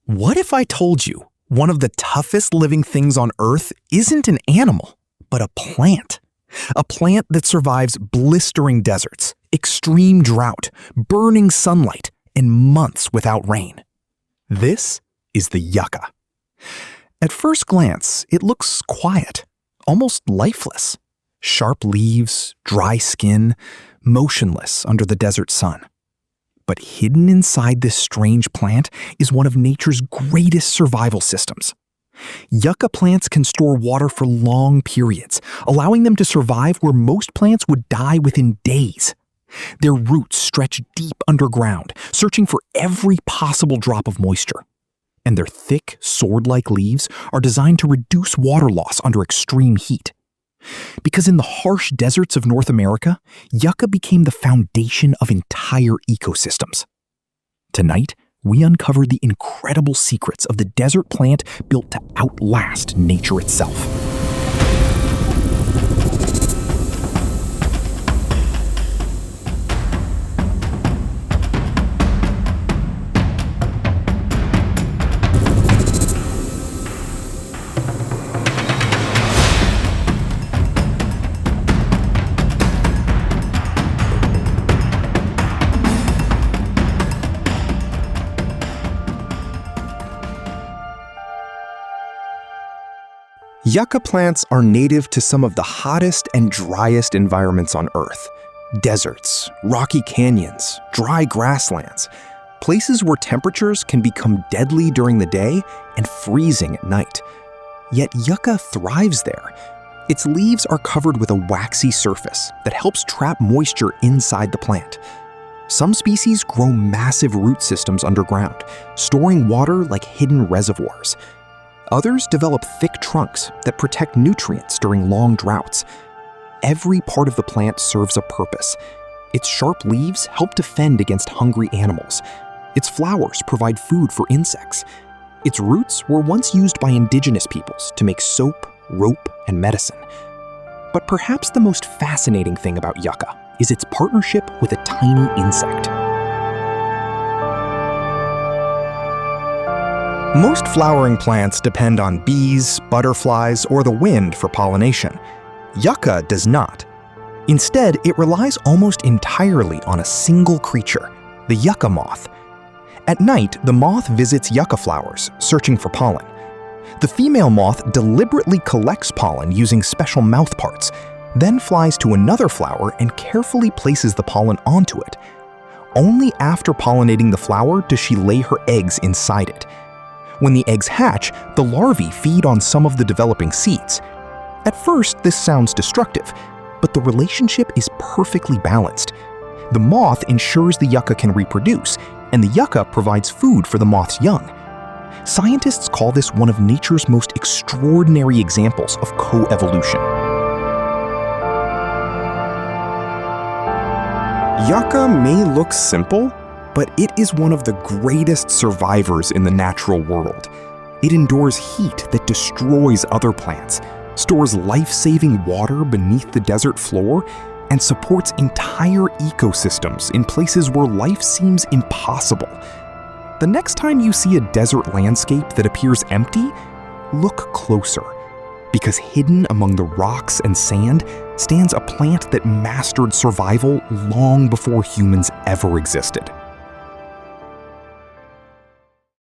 What if I told you one of the toughest living things on Earth isn't an animal, but a plant? A plant that survives blistering deserts, extreme drought, burning sunlight, and months without rain. This is the yucca. At first glance, it looks quiet, almost lifeless. Sharp leaves, dry skin, motionless under the desert sun. But hidden inside this strange plant is one of nature's greatest survival systems. Yucca plants can store water for long periods, allowing them to survive where most plants would die within days. Their roots stretch deep underground, searching for every possible drop of moisture. And their thick, sword-like leaves are designed to reduce water loss under extreme heat. Because in the harsh deserts of North America, yucca became the foundation of entire ecosystems. Tonight, we uncover the incredible secrets of the desert plant built to outlast nature itself. Yucca plants are native to some of the hottest and driest environments on Earth. Deserts, rocky canyons, dry grasslands, places where temperatures can become deadly during the day and freezing at night. Yet yucca thrives there. Its leaves are covered with a waxy surface that helps trap moisture inside the plant. Some species grow massive root systems underground, storing water like hidden reservoirs. Others develop thick trunks that protect nutrients during long droughts. Every part of the plant serves a purpose. Its sharp leaves help to fend against hungry animals. Its flowers provide food for insects. Its roots were once used by indigenous peoples to make soap, rope, and medicine. But perhaps the most fascinating thing about yucca is its partnership with a tiny insect. Most flowering plants depend on bees, butterflies, or the wind for pollination. Yucca does not. Instead, it relies almost entirely on a single creature, the yucca moth. At night, the moth visits yucca flowers, searching for pollen. The female moth deliberately collects pollen using special mouth parts, then flies to another flower and carefully places the pollen onto it. Only after pollinating the flower does she lay her eggs inside it. When the eggs hatch, the larvae feed on some of the developing seeds. At first, this sounds destructive, but the relationship is perfectly balanced. The moth ensures the yucca can reproduce, and the yucca provides food for the moth's young. Scientists call this one of nature's most extraordinary examples of co-evolution. Yucca may look simple, but it is one of the greatest survivors in the natural world. It endures heat that destroys other plants, stores life-saving water beneath the desert floor, and supports entire ecosystems in places where life seems impossible. The next time you see a desert landscape that appears empty, look closer, because hidden among the rocks and sand stands a plant that mastered survival long before humans ever existed.